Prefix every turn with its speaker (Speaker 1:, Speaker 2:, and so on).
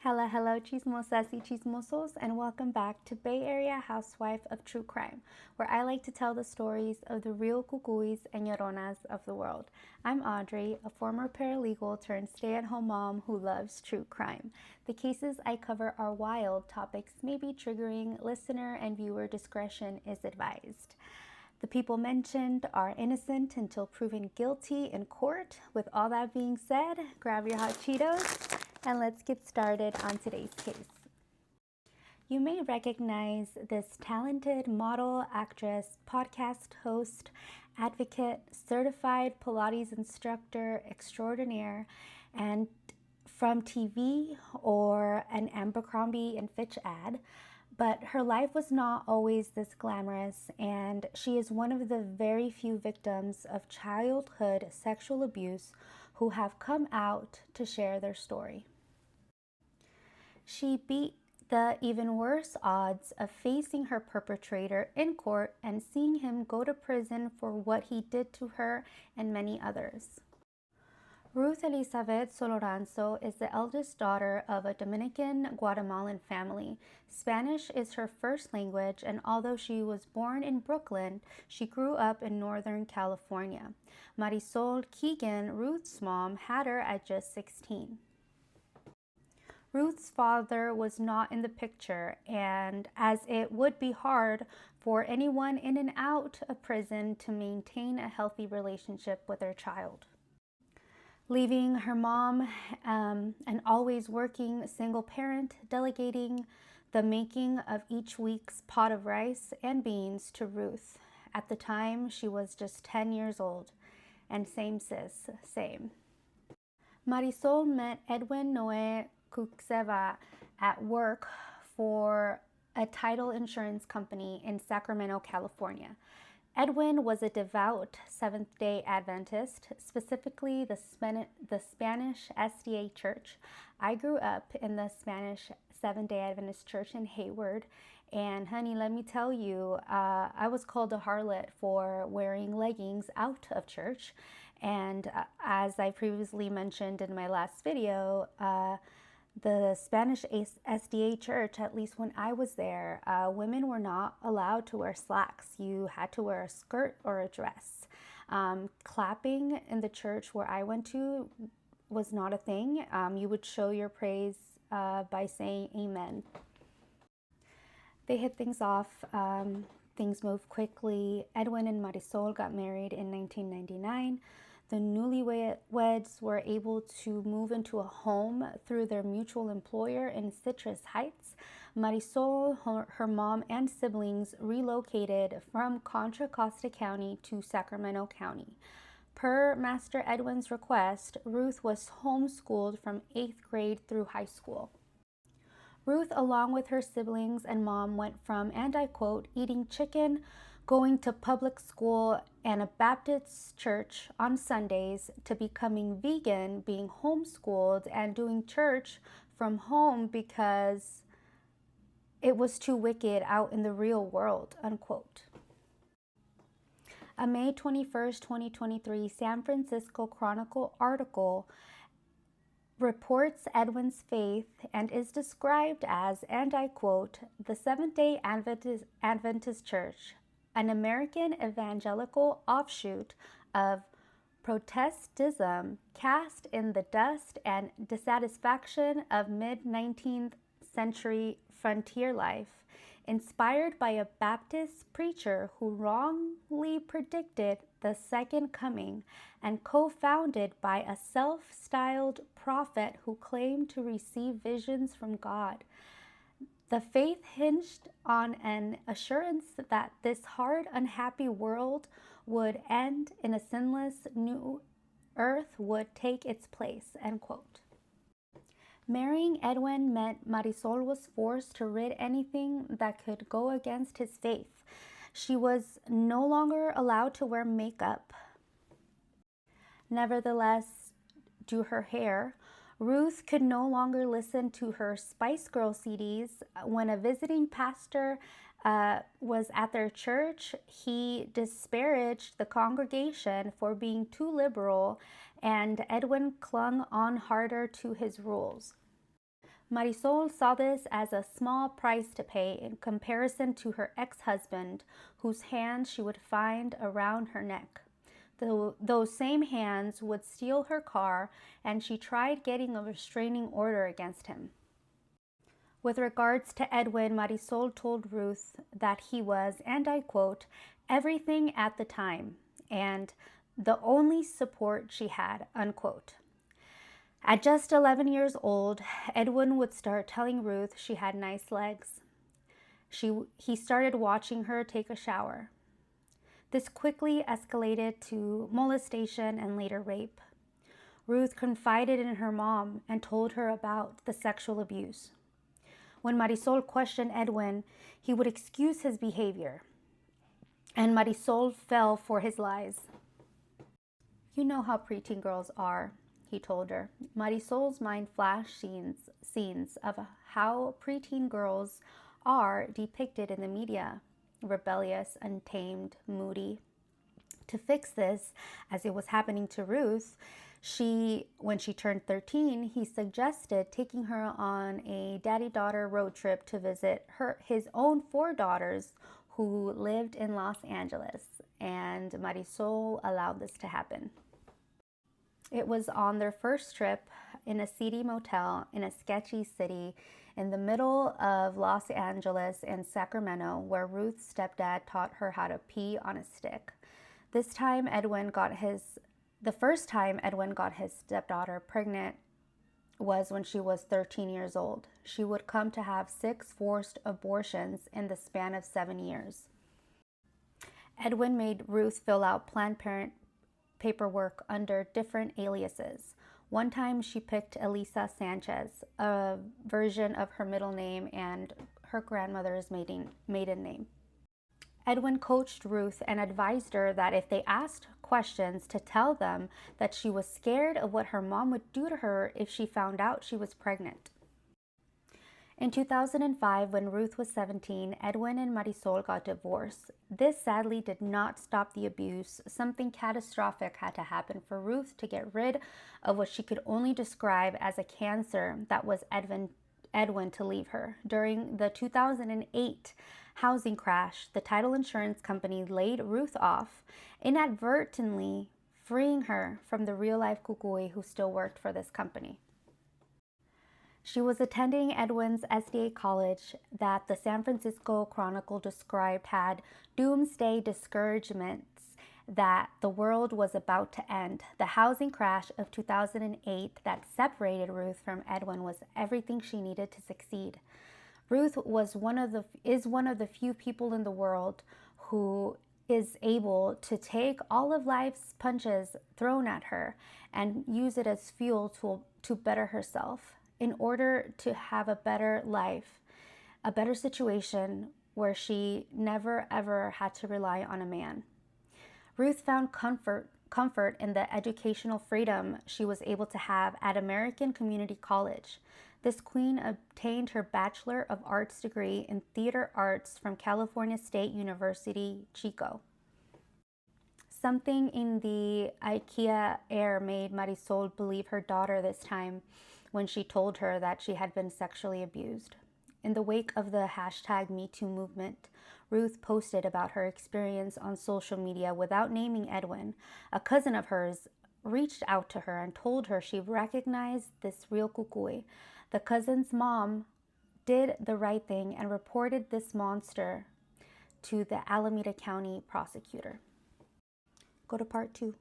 Speaker 1: Hello, hello, chismosas y chismosos, and welcome back to Bay Area Housewife of True Crime, where I like to tell the stories of the real cucuys and lloronas of the world. I'm Audrey, a former paralegal turned stay-at-home mom who loves true crime. The cases I cover are wild, topics may be triggering, listener and viewer discretion is advised. The people mentioned are innocent until proven guilty in court. With all that being said, grab your hot Cheetos and let's get started on today's case. You may recognize this talented model, actress, podcast host, advocate, certified Pilates instructor extraordinaire, and from TV or an Abercrombie and Fitch ad. But her life was not always this glamorous, and she is one of the very few victims of childhood sexual abuse who have come out to share their story. She beat the even worse odds of facing her perpetrator in court and seeing him go to prison for what he did to her and many others. Ruth Elizabeth Soloranzo is the eldest daughter of a Dominican Guatemalan family. Spanish is her first language, and although she was born in Brooklyn, she grew up in Northern California. Marisol Keegan, Ruth's mom, had her at just 16. Ruth's father was not in the picture, and as it would be hard for anyone in and out of prison to maintain a healthy relationship with their child. Leaving her mom, an always working single parent, delegating the making of each week's pot of rice and beans to Ruth. At the time, she was just 10 years old. And same sis, same. Marisol met Edwin Noe Cuxeva at work for a title insurance company in Sacramento, California. Edwin was a devout Seventh-day Adventist, specifically the Spanish SDA Church. I grew up in the Spanish Seventh-day Adventist Church in Hayward, and honey, let me tell you, I was called a harlot for wearing leggings out of church. And as I previously mentioned in my last video, the Spanish SDA Church, at least when I was there, women were not allowed to wear slacks. You had to wear a skirt or a dress. Clapping in the church where I went to was not a thing. You would show your praise by saying amen. They hit things off. Things moved quickly. Edwin and Marisol got married in 1999. The newlyweds were able to move into a home through their mutual employer in Citrus Heights. Marisol, her mom, and siblings relocated from Contra Costa County to Sacramento County. Per Master Edwin's request, Ruth was homeschooled from 8th grade through high school. Ruth, along with her siblings and mom, went from, and I quote, eating chicken, going to public school and a Baptist church on Sundays, to becoming vegan, being homeschooled, and doing church from home because it was too wicked out in the real world, unquote. A May 21st, 2023 San Francisco Chronicle article reports Edwin's faith and is described as, and I quote, the Seventh-day Adventist Church, an American evangelical offshoot of Protestantism, cast in the dust and dissatisfaction of mid-19th century frontier life, inspired by a Baptist preacher who wrongly predicted the second coming, and co-founded by a self-styled prophet who claimed to receive visions from God. The faith hinged on an assurance that this hard, unhappy world would end and a sinless new earth would take its place, end quote. Marrying Edwin meant Marisol was forced to rid anything that could go against his faith. She was no longer allowed to wear makeup, nevertheless, do her hair. Ruth could no longer listen to her Spice Girl CDs. When a visiting pastor was at their church, he disparaged the congregation for being too liberal, and Edwin clung on harder to his rules. Marisol saw this as a small price to pay in comparison to her ex-husband, whose hands she would find around her neck. Those same hands would steal her car, and she tried getting a restraining order against him. With regards to Edwin, Marisol told Ruth that he was, and I quote, everything at the time, and the only support she had, unquote. At just 11 years old, Edwin would start telling Ruth she had nice legs. He started watching her take a shower. This quickly escalated to molestation and later rape. Ruth confided in her mom and told her about the sexual abuse. When Marisol questioned Edwin, he would excuse his behavior, and Marisol fell for his lies. You know how preteen girls are, he told her. Marisol's mind flashed scenes of how preteen girls are depicted in the media: rebellious, untamed, moody. To fix this, as it was happening to Ruth, when she turned 13, he suggested taking her on a daddy-daughter road trip to visit his own 4 daughters who lived in Los Angeles, and Marisol allowed this to happen. It was on their first trip in a seedy motel in a sketchy city in the middle of Los Angeles and Sacramento, where Ruth's stepdad taught her how to pee on a stick. The first time Edwin got his stepdaughter pregnant was when she was 13 years old. She would come to have 6 forced abortions in the span of 7 years. Edwin made Ruth fill out Planned Parenthood paperwork under different aliases. One time she picked Elisa Sanchez, a version of her middle name and her grandmother's maiden name. Edwin coached Ruth and advised her that if they asked questions, to tell them that she was scared of what her mom would do to her if she found out she was pregnant. In 2005, when Ruth was 17, Edwin and Marisol got divorced. This sadly did not stop the abuse. Something catastrophic had to happen for Ruth to get rid of what she could only describe as a cancer that was Edwin to leave her. During the 2008 housing crash, the title insurance company laid Ruth off, inadvertently freeing her from the real-life kukui who still worked for this company. She was attending Edwin's SDA college that the San Francisco Chronicle described had doomsday discouragements that the world was about to end. The housing crash of 2008 that separated Ruth from Edwin was everything she needed to succeed. Ruth is one of the few people in the world who is able to take all of life's punches thrown at her and use it as fuel to better herself, in order to have a better life, a better situation where she never ever had to rely on a man. Ruth found comfort in the educational freedom she was able to have at American Community College. This queen obtained her Bachelor of Arts degree in Theater Arts from California State University, Chico. Something in the IKEA air made Marisol believe her daughter this time when she told her that she had been sexually abused. In the wake of the #MeToo movement, Ruth posted about her experience on social media without naming Edwin. A cousin of hers reached out to her and told her she recognized this real kukui. The cousin's mom did the right thing and reported this monster to the Alameda County prosecutor. Go to part 2.